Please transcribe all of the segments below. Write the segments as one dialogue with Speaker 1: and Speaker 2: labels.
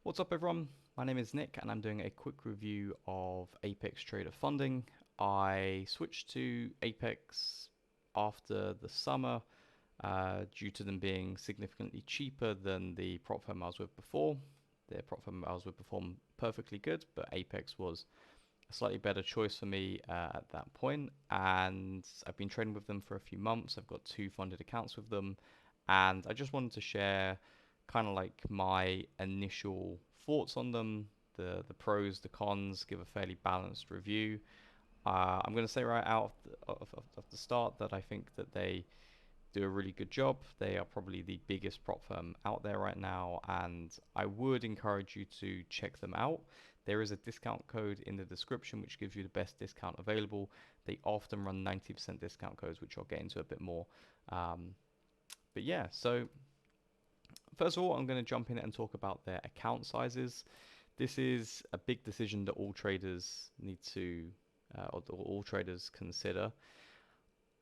Speaker 1: What's up, everyone? My name is Nick, and I'm doing a quick review of Apex Trader funding. I switched to Apex after the summer due to them being significantly cheaper than the prop firm I was with before. The prop firm I was with performed perfectly good, but Apex was a slightly better choice for me at that point. And I've been trading with them for a few months. I've got 2 funded accounts with them, and I just wanted to share kind of like my initial thoughts on them, the pros, the cons, give a fairly balanced review. I'm going to say right out of the start that I think that they do a really good job. They are probably the biggest prop firm out there right now, and I would encourage you to check them out. There is a discount code in the description which gives you the best discount available. They often run 90% discount codes, which I'll get into a bit more. Um, but yeah, so first of all, I'm going to jump in and talk about their account sizes. This is a big decision that all traders need to, or all traders consider.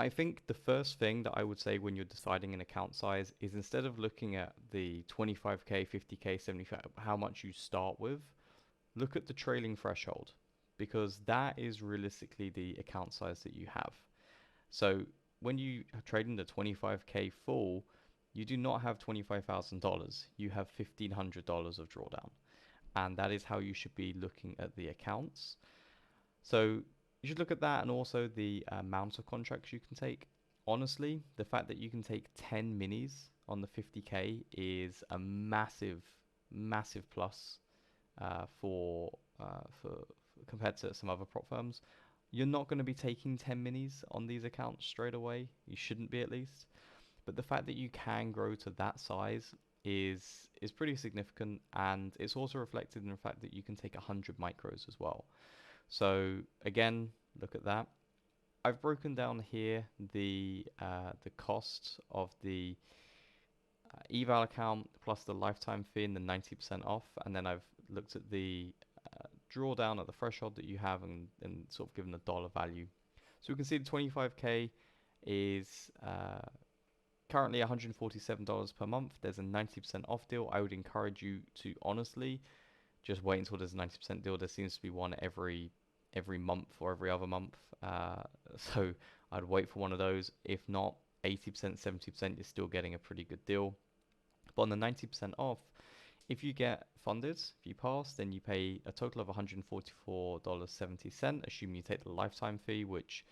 Speaker 1: I think the first thing that I would say when you're deciding an account size is instead of looking at the 25k, 50k, 75, how much you start with, look at the trailing threshold because that is realistically the account size that you have. So when you are trading the 25k full, you do not have $25,000. You have $1,500 of drawdown. And that is how you should be looking at the accounts. So you should look at that and also the amount of contracts you can take. Honestly, the fact that you can take 10 minis on the 50k is a massive, massive plus for compared to some other prop firms. You're not going to be taking 10 minis on these accounts straight away. You shouldn't be, at least. But the fact that you can grow to that size is pretty significant, and it's also reflected in the fact that you can take 100 micros as well. So again, look at that. I've broken down here the cost of the eval account plus the lifetime fee and the 90% off, and then I've looked at the drawdown at the threshold that you have and sort of given the dollar value. So we can see the 25k is currently $147 per month. There's a 90% off deal. I would encourage you to honestly just wait until there's a 90% deal. There seems to be one every month or every other month. So I'd wait for one of those. If not, 80%, 70%, you're still getting a pretty good deal. But on the 90% off, if you get funded, if you pass, then you pay a total of $144.70, assuming you take the lifetime fee, which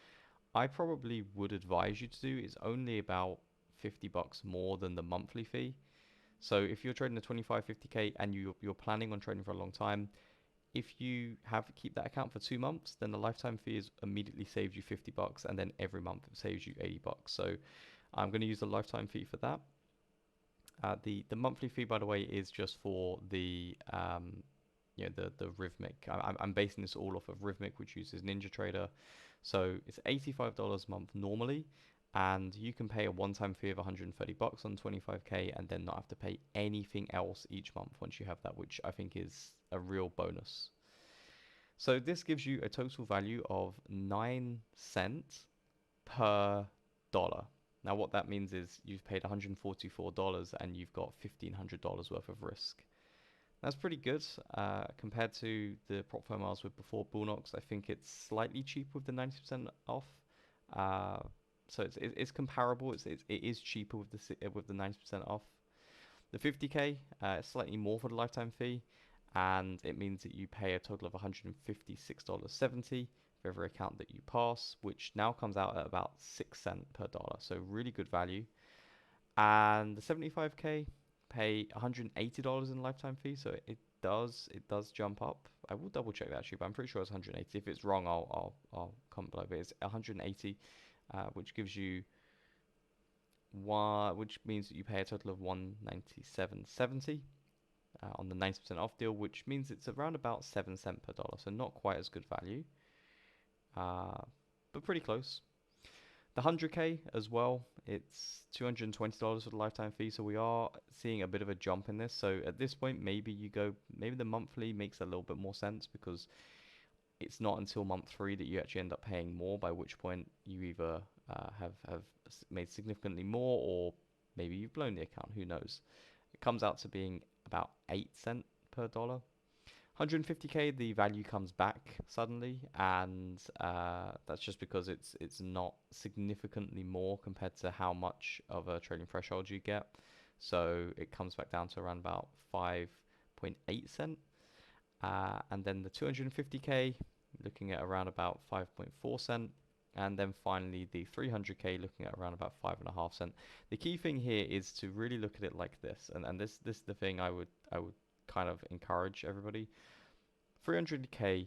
Speaker 1: I probably would advise you to do. Is only about $50 more than the monthly fee. So if you're trading a 25, 50k and you're planning on trading for a long time, if you keep that account for 2 months, then the lifetime fee is immediately saves you $50, and then every month it saves you $80. So I'm going to use the lifetime fee for that. The monthly fee, by the way, is just for the the Rhythmic. I'm basing this all off of Rhythmic, which uses NinjaTrader. So it's $85 a month normally, and you can pay a one-time fee of $130 on 25k, and then not have to pay anything else each month once you have that, which I think is a real bonus. So this gives you a total value of 9 cents per dollar. Now what that means is you've paid $144 and you've got $1,500 worth of risk. That's pretty good compared to the prop firm I was with before, Bullnox. I think it's slightly cheap with the 90% off. Uh, so it's comparable. It is cheaper with the 90% off. The 50k is slightly more for the lifetime fee, and it means that you pay a total of $156.70 for every account that you pass, which now comes out at about 6 cents per dollar. So really good value. And the 75k pay $180 in lifetime fee, so it does jump up. I will double check that actually, but I'm pretty sure it's 180. If it's wrong, I'll comment below. But it's 180, which gives you which means that you pay a total of 197.70 on the 90% off deal, which means it's around about 7 cents per dollar. So not quite as good value, but pretty close. The 100k as well, it's $220 for the lifetime fee, so we are seeing a bit of a jump in this. So at this point, maybe the monthly makes a little bit more sense because it's not until month 3 that you actually end up paying more, by which point you either have made significantly more, or maybe you've blown the account, who knows. It comes out to being about 8 cents per dollar. 150k, the value comes back suddenly, and that's just because it's not significantly more compared to how much of a trading threshold you get. So it comes back down to around about 5.8 cent. And then the 250k, looking at around about 5.4 cent. And then finally the 300k, looking at around about 5.5 cent. The key thing here is to really look at it like this, and this is the thing I would kind of encourage everybody. 300k,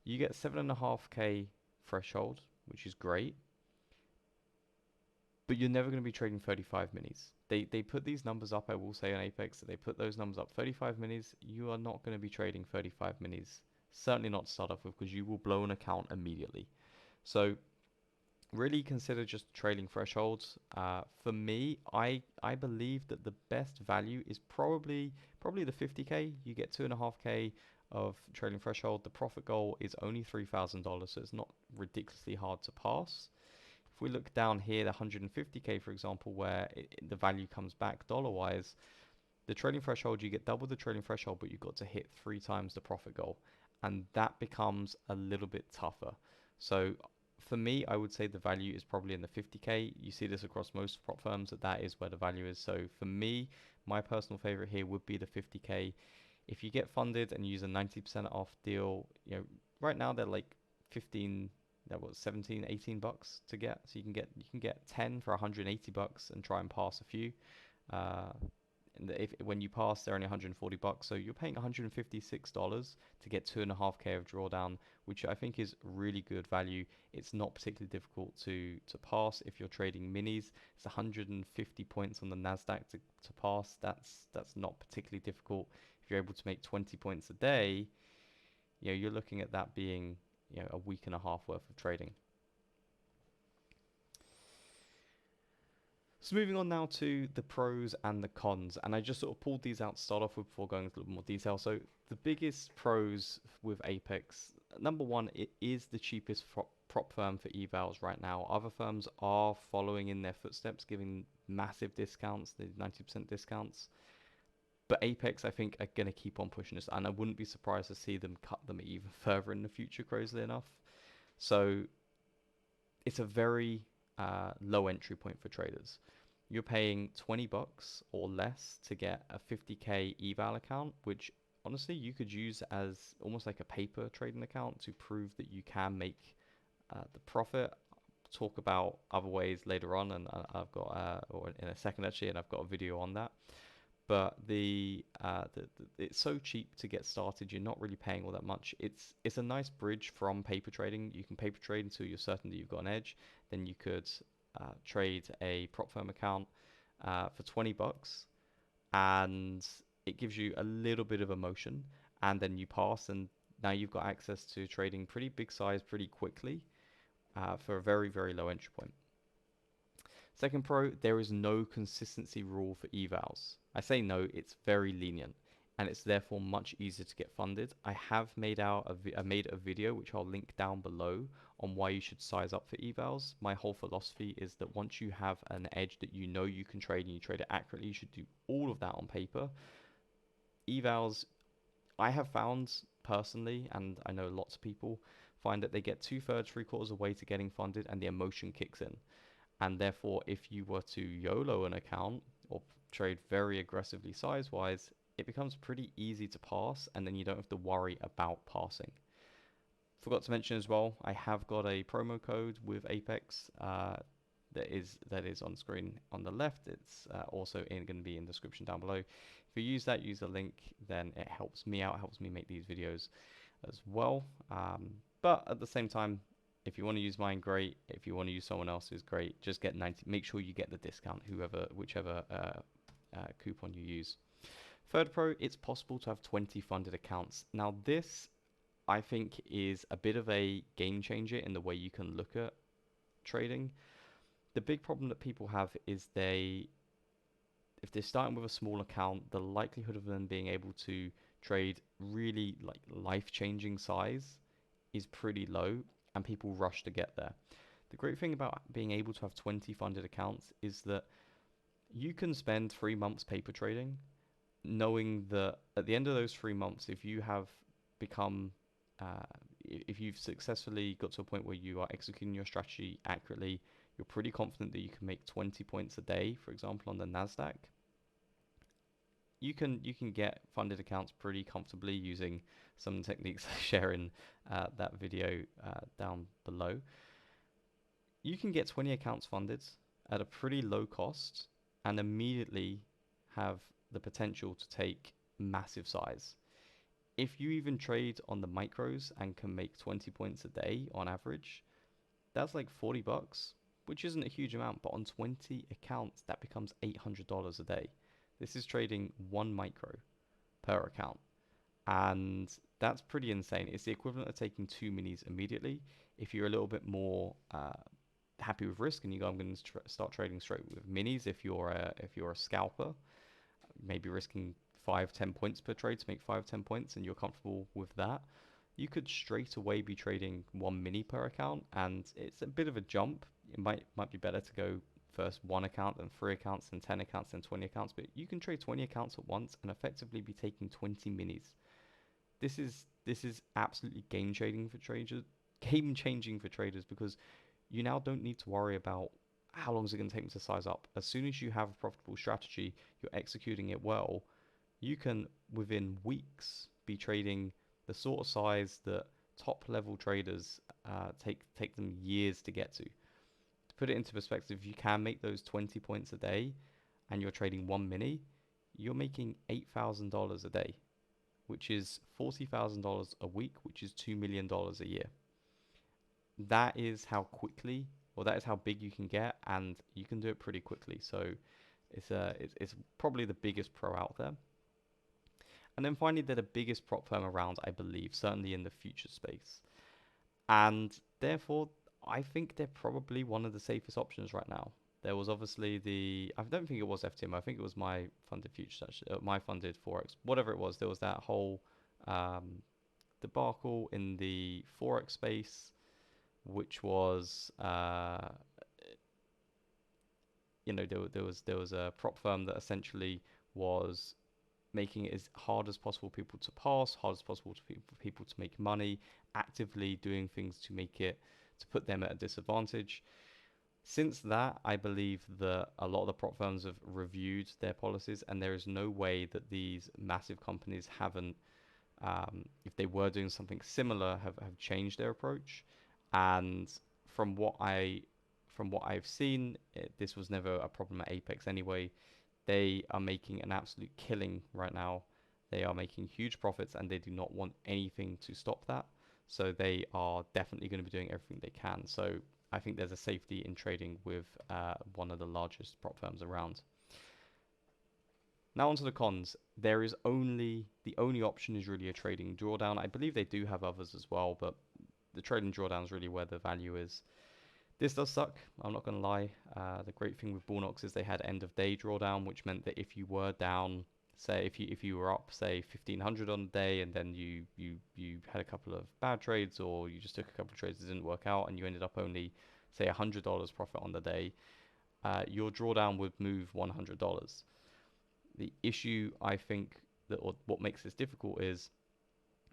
Speaker 1: you get 7.5k threshold, which is great, but you're never going to be trading 35 minis. They put these numbers up, I will say, on Apex, that they put those numbers up. 35 minis, you are not going to be trading 35 minis. Certainly not to start off with, because you will blow an account immediately. So really consider just trailing thresholds. For me, I believe that the best value is probably the 50k. You get 2.5k of trailing threshold. The profit goal is only $3,000, so it's not ridiculously hard to pass. If we look down here, the 150k, for example, where the value comes back dollar-wise, the trailing threshold, you get double the trailing threshold, but you've got to hit 3 times the profit goal, and that becomes a little bit tougher. So for me, I would say the value is probably in the 50k. You see this across most prop firms, that is where the value is. So for me, my personal favorite here would be the 50k. If you get funded and use a 90% off deal, you know, right now they're like 15, that was 17, 18 bucks to get. So you can get 10 for 180 bucks and try and pass a few. And when you pass, they're only 140 bucks. So you're paying $156 to get 2.5k of drawdown, which I think is really good value. It's not particularly difficult to pass if you're trading minis. It's 150 points on the Nasdaq to pass. That's not particularly difficult. If you're able to make 20 points a day, you know, you're looking at that being, you know, a week and a half worth of trading. So moving on now to the pros and the cons, and I just sort of pulled these out to start off with before going into a little more detail. So the biggest pros with Apex, number one, it is the cheapest prop firm for evals right now. Other firms are following in their footsteps, giving massive discounts, the 90% discounts. But Apex, I think, are going to keep on pushing this, and I wouldn't be surprised to see them cut them even further in the future, crazily enough. So it's a very low entry point for traders. You're paying 20 bucks or less to get a 50k eval account, which honestly you could use as almost like a paper trading account to prove that you can make the profit. Talk about other ways later on, and I've got or in a second actually, and I've got a video on that. But it's so cheap to get started. You're not really paying all that much. It's a nice bridge from paper trading. You can paper trade until you're certain that you've got an edge. Then you could trade a prop firm account for 20 bucks, and it gives you a little bit of emotion, and then you pass, and now you've got access to trading pretty big size pretty quickly for a very, very low entry point. Second pro, there is no consistency rule for evals. I say no, it's very lenient, and it's therefore much easier to get funded. I have made a video which I'll link down below on why you should size up for evals. My whole philosophy is that once you have an edge that you know you can trade and you trade it accurately, you should do all of that on paper. Evals, I have found personally, and I know lots of people find that they get 2/3, 3/4 of the way to getting funded, and the emotion kicks in. And therefore, if you were to YOLO an account or trade very aggressively size-wise, it becomes pretty easy to pass, and then you don't have to worry about passing. Forgot to mention as well, I have got a promo code with Apex that is on screen on the left. It's also going to be in the description down below. If you use that, use the link, then it helps me out, helps me make these videos as well. But at the same time, if you want to use mine, great. If you want to use someone else's, great. Just get 90. Make sure you get the discount, whichever coupon you use. Third pro, it's possible to have 20 funded accounts. Now this, I think, is a bit of a game changer in the way you can look at trading. The big problem that people have is if they're starting with a small account, the likelihood of them being able to trade really like life-changing size is pretty low, and people rush to get there. The great thing about being able to have 20 funded accounts is that you can spend 3 months paper trading, knowing that at the end of those 3 months, if you have become, uh, if you've successfully got to a point where you are executing your strategy accurately, you're pretty confident that you can make 20 points a day, for example, on the Nasdaq. You can get funded accounts pretty comfortably using some techniques I share in that video down below. You can get 20 accounts funded at a pretty low cost and immediately have the potential to take massive size. If you even trade on the micros and can make 20 points a day on average, that's like $40, which isn't a huge amount, but on 20 accounts, that becomes $800 a day. This is trading one micro per account, and that's pretty insane. It's the equivalent of taking two minis immediately. If you're a little bit more happy with risk and you go, I'm going to start trading straight with minis. If you're a scalper, maybe risking 5-10 points per trade to make 5-10 points, and you're comfortable with that, you could straight away be trading one mini per account, and it's a bit of a jump. It might be better to go first one account, then 3 accounts, then 10 accounts, then 20 accounts, but you can trade 20 accounts at once and effectively be taking 20 minis. This is absolutely game changing for traders, because you now don't need to worry about how long is it going to take me to size up. As soon as you have a profitable strategy, you're executing it well, you can within weeks be trading the sort of size that top level traders take them years to get to. To put it into perspective, if you can make those 20 points a day and you're trading one mini, you're making $8,000 a day, which is $40,000 a week, which is $2 million a year. That is how quickly, or that is how big you can get, and you can do it pretty quickly. So it's probably the biggest pro out there. And then finally, they're the biggest prop firm around, I believe, certainly in the future space. And therefore, I think they're probably one of the safest options right now. There was obviously I don't think it was FTM, I think it was my funded futures, actually, my funded Forex, whatever it was. There was that whole um, debacle in the Forex space, which was, there was a prop firm that essentially was making it as hard as possible for people to pass, hard as possible for people to make money, actively doing things to put them at a disadvantage. Since that, I believe that a lot of the prop firms have reviewed their policies, and there is no way that these massive companies haven't, if they were doing something similar, have changed their approach. And from what I've seen, this was never a problem at Apex anyway. They are making an absolute killing right now. They are making huge profits, and they do not want anything to stop that. So they are definitely going to be doing everything they can. So I think there's a safety in trading with one of the largest prop firms around. Now onto the cons. The only option is really a trading drawdown. I believe they do have others as well, but the trading drawdown is really where the value is. This does suck, I'm not going to lie. The great thing with Bullnox is they had end of day drawdown, which meant that if you were down, say if you were up, say 1500 on the day, and then you had a couple of bad trades, or you just took a couple of trades that didn't work out, and you ended up only, say, $100 profit on the day, your drawdown would move $100. The issue, I think, or what makes this difficult is,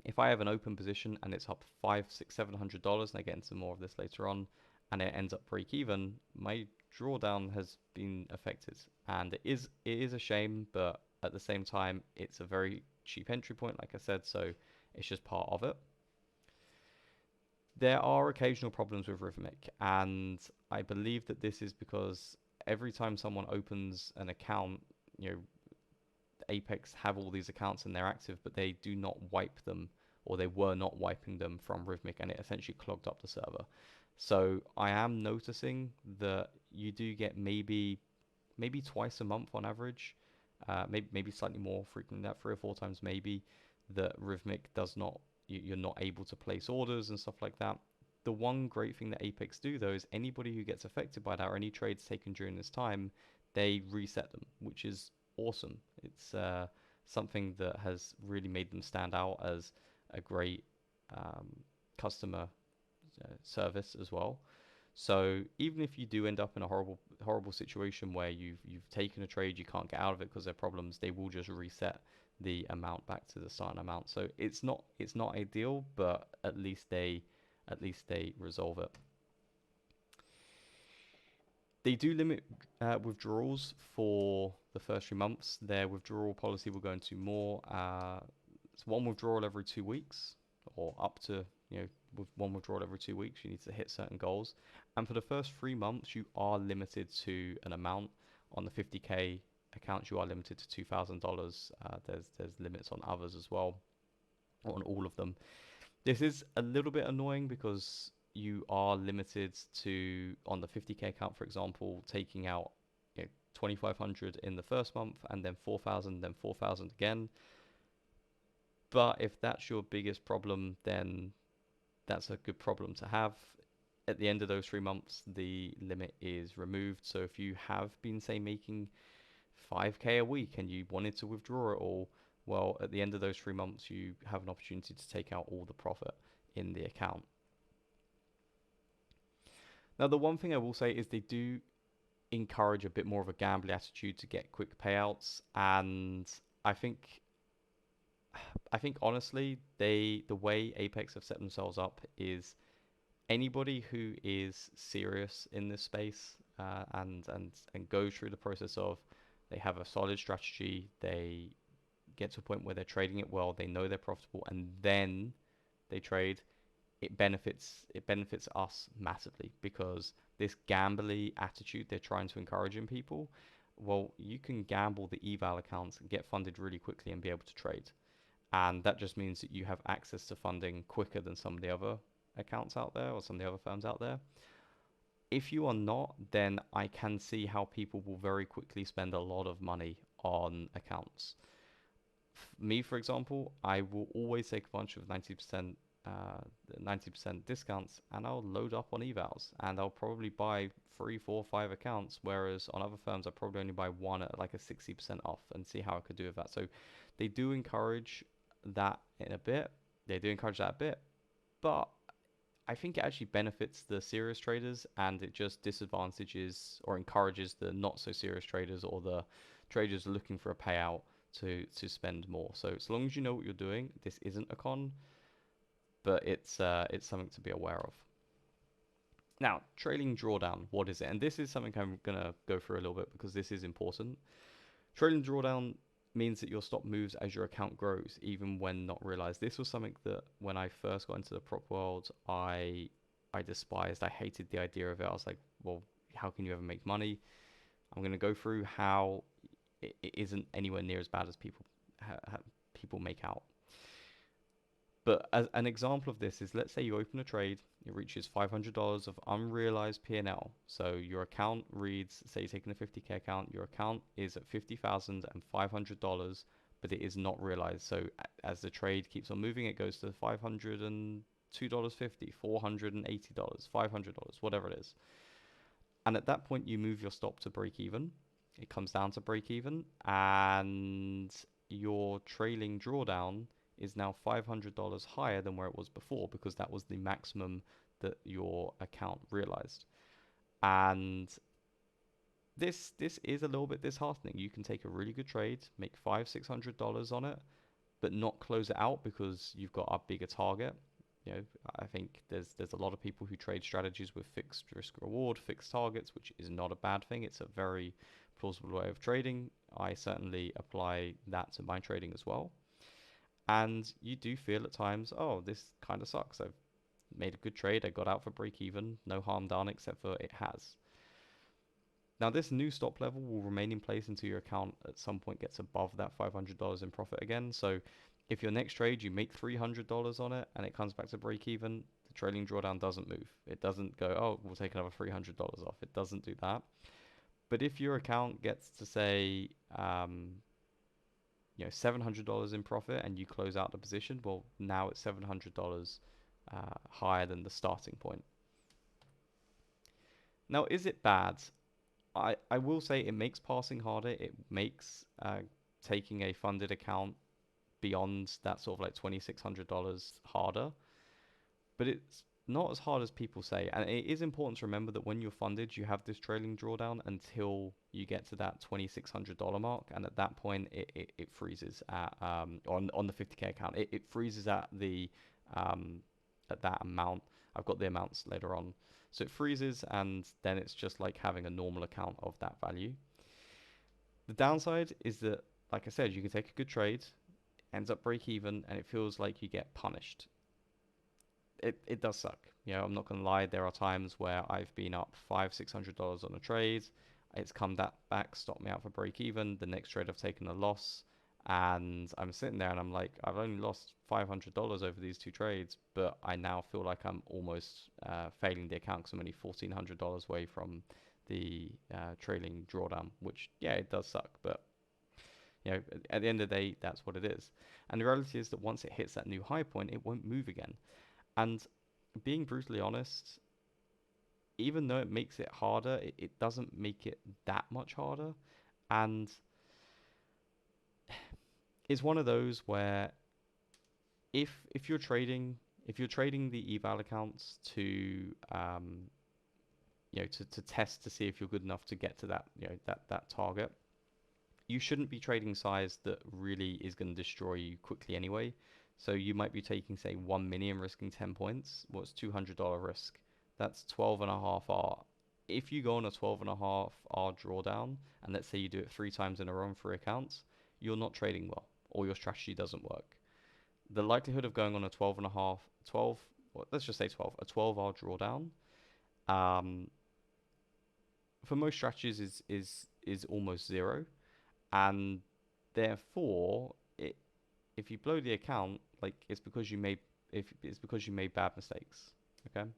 Speaker 1: if I have an open position and it's up $500, $600, $700, and I get into more of this later on, and it ends up break even, my drawdown has been affected. And it is a shame, but at the same time, it's a very cheap entry point, like I said, so it's just part of it. There are occasional problems with Rhythmic, and I believe that this is because every time someone opens an account, Apex have all these accounts and they're active, but they do not wipe them, or they were not wiping them from Rhythmic, and it essentially clogged up the server. So I am noticing that you do get maybe twice a month on average, maybe slightly more frequently than that, 3 or 4 times maybe, that Rhythmic does not, you're not able to place orders and stuff like that. The one great thing that Apex do though is anybody who gets affected by that, or any trades taken during this time, they reset them, which is awesome. It's something that has really made them stand out as a great customer service as well. So even if you do end up in a horrible situation where you've taken a trade, you can't get out of it because there are problems, they will just reset the amount back to the starting amount. So it's not ideal, but at least they resolve it. They do limit withdrawals for the first 3 months. Their withdrawal policy will go into more. It's one withdrawal every 2 weeks, or up to, with one withdrawal every 2 weeks. You need to hit certain goals. And for the first 3 months, you are limited to an amount. On the 50K accounts, you are limited to $2,000. There's limits on others as well, or on all of them. This is a little bit annoying because you are limited to, on the 50K account, for example, taking out 2,500 in the first month, and then 4,000, then 4,000 again. But if that's your biggest problem, then that's a good problem to have. At the end of those 3 months, the limit is removed. So if you have been, say, making 5K a week and you wanted to withdraw it all, well, at the end of those 3 months, you have an opportunity to take out all the profit in the account. Now, the one thing I will say is they do encourage a bit more of a gambling attitude to get quick payouts, and I think honestly, the way Apex have set themselves up is anybody who is serious in this space, and go through the process of, they have a solid strategy, they get to a point where they're trading it well, they know they're profitable, and then they trade. It benefits us massively, because this gambly attitude they're trying to encourage in people, well, you can gamble the eval accounts and get funded really quickly and be able to trade. And that just means that you have access to funding quicker than some of the other accounts out there, or some of the other firms out there. If you are not, then I can see how people will very quickly spend a lot of money on accounts. Me, for example, I will always take a bunch of 90% discounts, and I'll load up on evals, and I'll probably buy 3, 4, 5 accounts, whereas on other firms I probably only buy one at like a 60% off, and see how I could do with that. So they do encourage that in a bit. They do encourage that a bit, but I think it actually benefits the serious traders, and it just disadvantages or encourages the not so serious traders, or the traders looking for a payout to spend more. So as long as you know what you're doing, this isn't a con, but it's something to be aware of. Now, trailing drawdown, what is it? And this is something I'm gonna go through a little bit because this is important. Trailing drawdown means that your stop moves as your account grows, even when not realized. This was something that when I first got into the prop world, I despised. I hated the idea of it. I was like, well, how can you ever make money? I'm going to go through how it isn't anywhere near as bad as people make out. But as an example of this is, let's say you open a trade, it reaches $500 of unrealized P&L. So your account reads, say you're taking a 50K account, your account is at $50,500, but it is not realized. So as the trade keeps on moving, it goes to $502.50, $480, $500, whatever it is. And at that point, you move your stop to break even. It comes down to break even, and your trailing drawdown is now $500 higher than where it was before, because that was the maximum that your account realized. And this is a little bit disheartening. You can take a really good trade, make $500-600 on it, but not close it out because you've got a bigger target. I think there's a lot of people who trade strategies with fixed risk reward, fixed targets, which is not a bad thing. It's a very plausible way of trading. I certainly apply that to my trading as well. And you do feel at times, oh, this kind of sucks. I've made a good trade. I got out for break even. No harm done, except for it has. Now, this new stop level will remain in place until your account at some point gets above that $500 in profit again. So if your next trade, you make $300 on it and it comes back to break even, the trailing drawdown doesn't move. It doesn't go, oh, we'll take another $300 off. It doesn't do that. But if your account gets to, say, $700 in profit and you close out the position, well, now it's $700 higher than the starting point. Now, is it bad? I will say it makes passing harder. It makes taking a funded account beyond that sort of like $2,600 harder. But it's not as hard as people say. And it is important to remember that when you're funded, you have this trailing drawdown until you get to that $2,600 mark. And at that point, it freezes on the 50K account. It freezes at that amount. I've got the amounts later on. So it freezes, and then it's just like having a normal account of that value. The downside is that, like I said, you can take a good trade, ends up break even, and it feels like you get punished. It does suck. I'm not gonna lie. There are times where I've been up $500-600 on a trade. It's come that back, stopped me out for break even. The next trade I've taken a loss, and I'm sitting there and I'm like, I've only lost $500 over these two trades, but I now feel like I'm almost failing the account because I'm only $1,400 away from the trailing drawdown. Which, yeah, it does suck, but at the end of the day, that's what it is. And the reality is that once it hits that new high point, it won't move again. And being brutally honest, even though it makes it harder, it doesn't make it that much harder. And it's one of those where if you're trading the eval accounts to to test to see if you're good enough to get to that that target, you shouldn't be trading size that really is going to destroy you quickly anyway. So you might be taking, say, 1 mini and risking 10 points. Well, it's $200 risk. That's 12.5 R. If you go on a 12.5 R drawdown, and let's say you do it 3 times in a row on 3 accounts, you're not trading well, or your strategy doesn't work. The likelihood of going on a 12.5, 12, well, let's just say 12, a 12 R drawdown, for most strategies is almost zero, and therefore if you blow the account, like, it's because you made bad mistakes. Okay.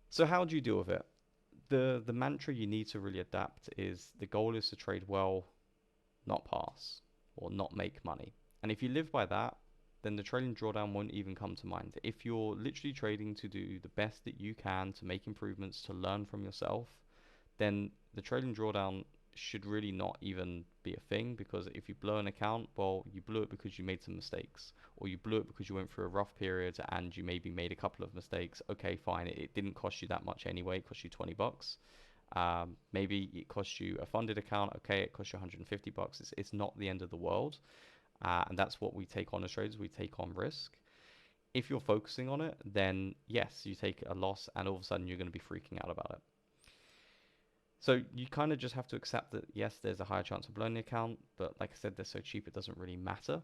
Speaker 1: So how do you deal with it? The mantra you need to really adapt is the goal is to trade well, not pass, or not make money. And if you live by that, then the trailing drawdown won't even come to mind. If you're literally trading to do the best that you can to make improvements, to learn from yourself, then the trailing drawdown should really not even be a thing, because if you blow an account, well, you blew it because you made some mistakes, or you blew it because you went through a rough period and you maybe made a couple of mistakes. Okay, fine, it didn't cost you that much anyway. It cost you $20. Maybe it cost you a funded account. Okay, it cost you $150. It's not the end of the world, and that's what we take on as traders. We take on risk. If you're focusing on it, then yes, you take a loss, and all of a sudden you're going to be freaking out about it. So you kind of just have to accept that, yes, there's a higher chance of blowing the account, but like I said, they're so cheap it doesn't really matter.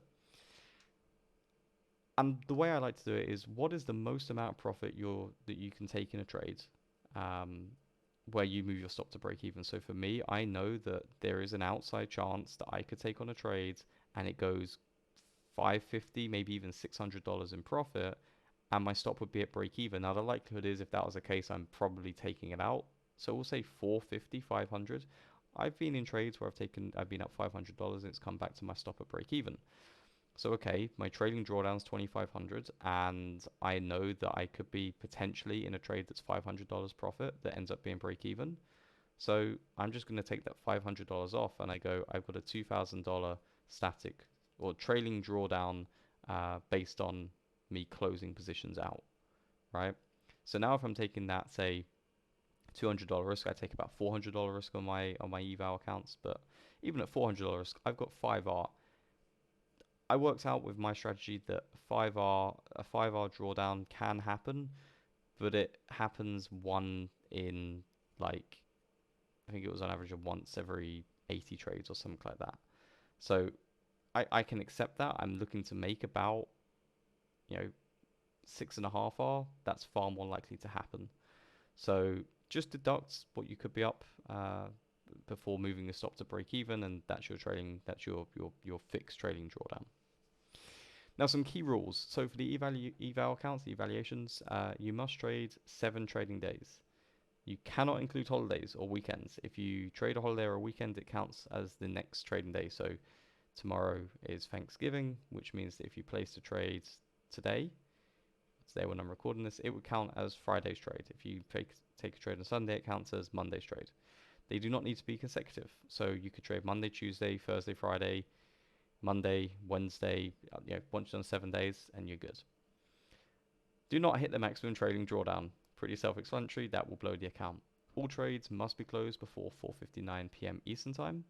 Speaker 1: And the way I like to do it is, what is the most amount of profit that you can take in a trade, where you move your stop to break even. So for me, I know that there is an outside chance that I could take on a trade and it goes $550, maybe even $600 in profit, and my stop would be at break even. Now the likelihood is, if that was the case, I'm probably taking it out. So we'll say 450, 500. I've been in trades where I've been up $500 and it's come back to my stop at break even. So okay, my trading drawdown's 2,500, and I know that I could be potentially in a trade that's $500 profit that ends up being break even. So I'm just going to take that $500 off, and I go, I've got a $2,000 static or trailing drawdown based on me closing positions out, right? So now if I'm taking that, say, $200 risk, I take about $400 risk on my eval accounts. But even at $400 risk, I've got 5R. I worked out with my strategy that a 5R drawdown can happen, but it happens one in, like, I think it was on average of once every 80 trades or something like that. So I can accept that. I'm looking to make about 6.5R. That's far more likely to happen. So just deduct what you could be up before moving the stop to break even, and that's your trading. That's your fixed trading drawdown. Now, some key rules. So for the eval accounts, the evaluations, you must trade 7 trading days. You cannot include holidays or weekends. If you trade a holiday or a weekend, it counts as the next trading day. So tomorrow is Thanksgiving, which means that if you place a trade today when I'm recording this, it would count as Friday's trade. If you take a trade on Sunday, it counts as Monday's trade. They do not need to be consecutive. So you could trade Monday, Tuesday, Thursday, Friday, Monday, Wednesday, once you've done 7 days, and you're good. Do not hit the maximum trading drawdown. Pretty self-explanatory, that will blow the account. All trades must be closed before 4:59 p.m. Eastern Time.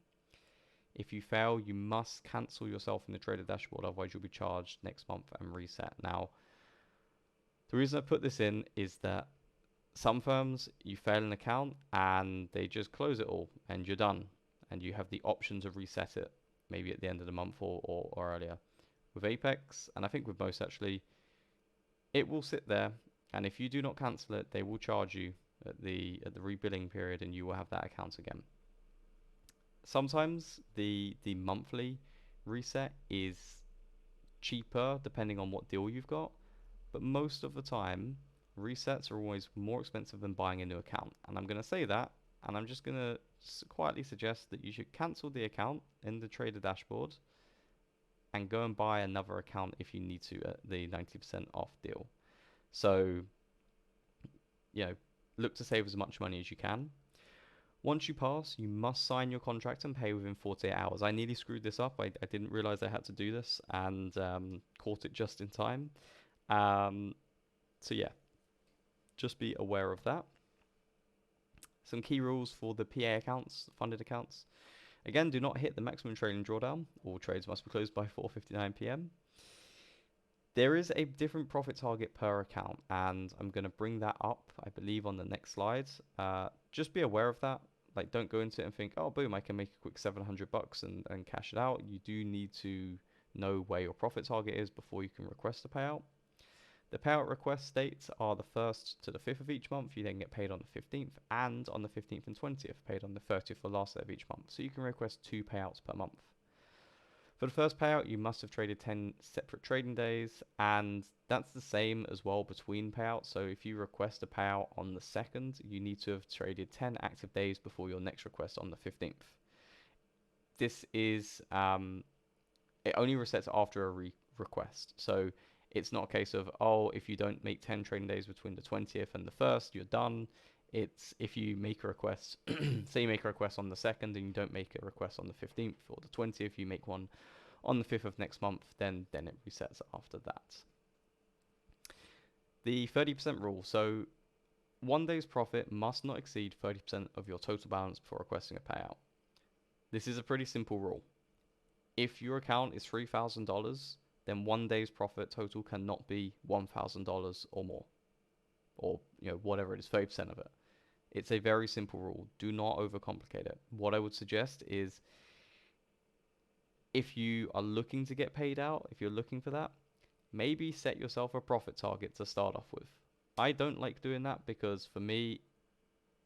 Speaker 1: If you fail, you must cancel yourself in the trader dashboard, otherwise you'll be charged next month and reset. Now, the reason I put this in is that some firms, you fail an account and they just close it all and you're done. And you have the option to reset it, maybe at the end of the month or earlier. With Apex, and I think with most actually, it will sit there, and if you do not cancel it, they will charge you at the rebilling period, and you will have that account again. Sometimes the monthly reset is cheaper depending on what deal you've got, but most of the time resets are always more expensive than buying a new account. And I'm going to say that, and I'm just going to quietly suggest that you should cancel the account in the trader dashboard and go and buy another account if you need to at the 90% off deal. So, look to save as much money as you can. Once you pass, you must sign your contract and pay within 48 hours. I nearly screwed this up. I didn't realize I had to do this and caught it just in time. So yeah, just be aware of that. Some key rules for the PA accounts, funded accounts. Again, do not hit the maximum trading drawdown. All trades must be closed by 4:59 p.m. There is a different profit target per account, and I'm going to bring that up, I believe, on the next slide. Just be aware of that. Like, don't go into it and think, oh, boom, I can make a quick $700 and cash it out. You do need to know where your profit target is before you can request a payout. The payout request dates are the 1st to the 5th of each month. You then get paid on the 15th, and on the 15th and 20th, paid on the 30th or last day of each month. So you can request 2 payouts per month. For the first payout, you must have traded 10 separate trading days, and that's the same as well between payouts. So if you request a payout on the 2nd, you need to have traded 10 active days before your next request on the 15th. This is, it only resets after a request. So it's not a case of, oh, if you don't make 10 trading days between the 20th and the 1st, you're done. It's if you make a request, say you make a request on the 2nd and you don't make a request on the 15th or the 20th, you make one on the 5th of next month, then it resets after that. The 30% rule. So 1 day's profit must not exceed 30% of your total balance before requesting a payout. This is a pretty simple rule. If your account is $3,000, then 1 day's profit total cannot be $1,000 or more, or whatever it is, 30% of it. It's a very simple rule. Do not overcomplicate it. What I would suggest is, if you are looking to get paid out, if you're looking for that, maybe set yourself a profit target to start off with. I don't like doing that because for me,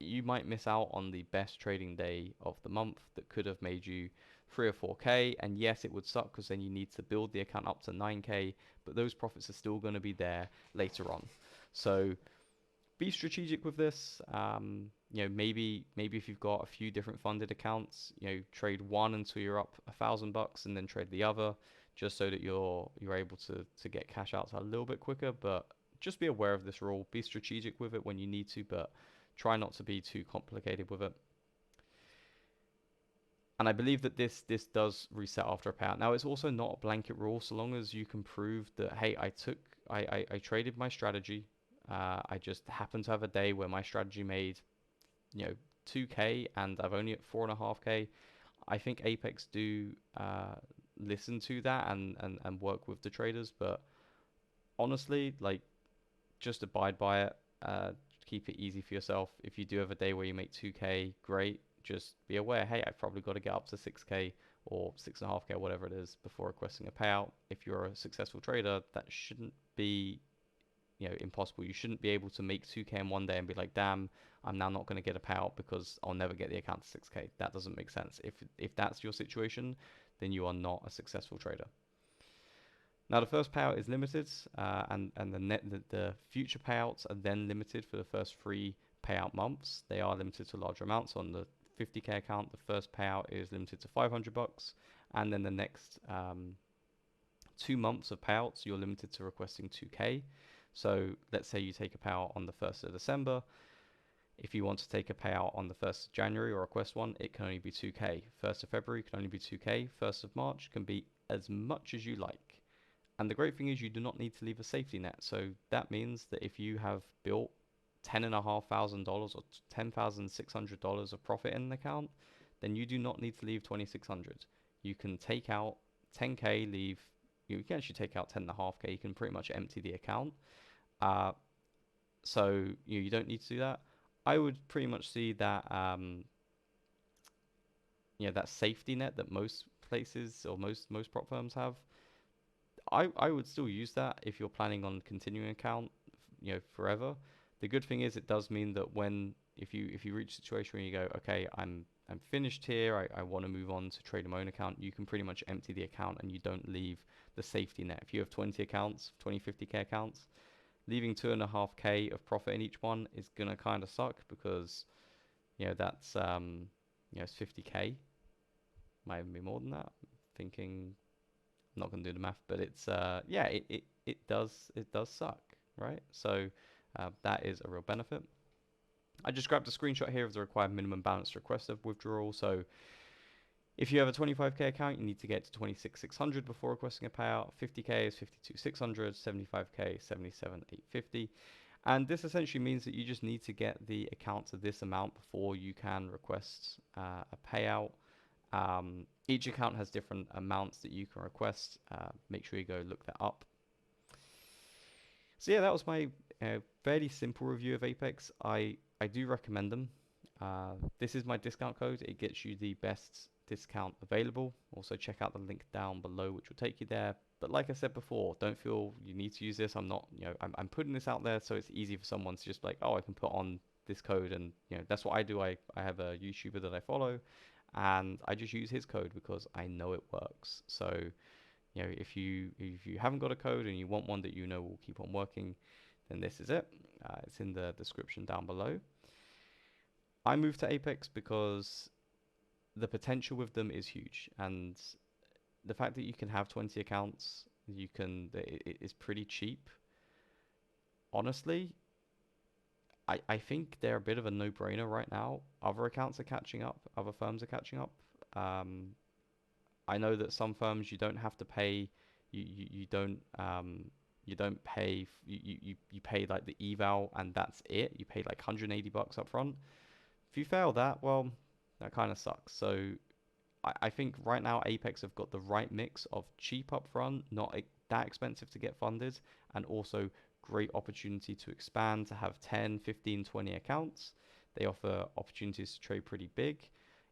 Speaker 1: you might miss out on the best trading day of the month that could have made you 3 or 4K, and yes, it would suck because then you need to build the account up to 9K, but those profits are still going to be there later on. So be strategic with this. Maybe if you've got a few different funded accounts, trade one until you're up $1,000 and then trade the other, just so that you're able to get cash outs a little bit quicker. But just be aware of this rule. Be strategic with it when you need to, but try not to be too complicated with it. And I believe that this does reset after a payout. Now, it's also not a blanket rule, so long as you can prove that, hey, I traded my strategy. I just happened to have a day where my strategy made, 2K, and I've only at 4.5K. I think Apex do listen to that and work with the traders, but honestly, just abide by it. Keep it easy for yourself. If you do have a day where you make 2K, great. Just be aware, hey, I've probably got to get up to 6K or 6.5K, whatever it is, before requesting a payout. If you're a successful trader, that shouldn't be impossible. You shouldn't be able to make 2K in 1 day and be like, damn, I'm now not going to get a payout because I'll never get the account to 6K. That doesn't make sense. If that's your situation, then you are not a successful trader. Now, the first payout is limited, and the future payouts are then limited for the first 3 payout months. They are limited to larger amounts. On the 50K account, the first payout is limited to $500, and then the next 2 months of payouts, you're limited to requesting 2K. So let's say you take a payout on the 1st of December. If you want to take a payout on the 1st of January or request one, it can only be 2K. 1st of February can only be 2K. 1st of March can be as much as you like. And the great thing is you do not need to leave a safety net. So that means that if you have built $10,500 or $10,600 of profit in an account, then you do not need to leave 2,600. You can take out 10K, leave, you can actually take out 10.5K. You can pretty much empty the account. So you don't need to do that. I would pretty much see that that safety net that most places or most prop firms have. I would still use that if you're planning on continuing account, forever. The good thing is it does mean that if you reach a situation where you go, okay, I'm finished here, I want to move on to trade my own account, you can pretty much empty the account and you don't leave the safety net. If you have 20 accounts, 20, 50K accounts, leaving 2.5K of profit in each one is gonna kind of suck because that's it's 50K, might even be more than that. Thinking, I'm not gonna do the math, but it's yeah, it does suck, right? So that is a real benefit. I just grabbed a screenshot here of the required minimum balance to request a withdrawal. So if you have a 25K account, you need to get to 26,600 before requesting a payout. 50K is 52,600, 75K 77,850. And this essentially means that you just need to get the account to this amount before you can request a payout. Each account has different amounts that you can request. Make sure you go look that up. So yeah, that was my fairly simple review of Apex. I do recommend them. This is my discount code. It gets you the best discount available. Also check out the link down below, which will take you there. But like I said before, don't feel you need to use this. I'm not, I'm putting this out there so it's easy for someone to just like, oh, I can put on this code, and that's what I do. I have a YouTuber that I follow, and I just use his code because I know it works. So if you haven't got a code and you want one that will keep on working, then this is it. It's in the description down below. I moved to Apex because the potential with them is huge, and the fact that you can have 20 accounts, it is pretty cheap. Honestly, I think they're a bit of a no-brainer right now. Other accounts are catching up, other firms are catching up. I know that some firms you don't have to pay, you don't pay, you pay like the eval and that's it. You pay like $180 up front. If you fail that, well, that kind of sucks. So I think right now Apex have got the right mix of cheap upfront, not that expensive to get funded, and also great opportunity to expand, to have 10, 15, 20 accounts. They offer opportunities to trade pretty big.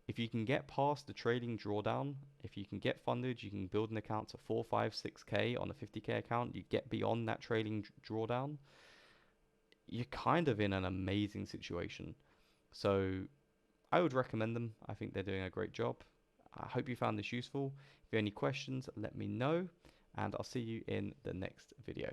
Speaker 1: If you can get past the trading drawdown, if you can get funded, you can build an account to 4, 5, 6K on a 50K account. You get beyond that trading drawdown, you're kind of in an amazing situation. So I would recommend them. I think they're doing a great job. I hope you found this useful. If you have any questions, let me know, and I'll see you in the next video.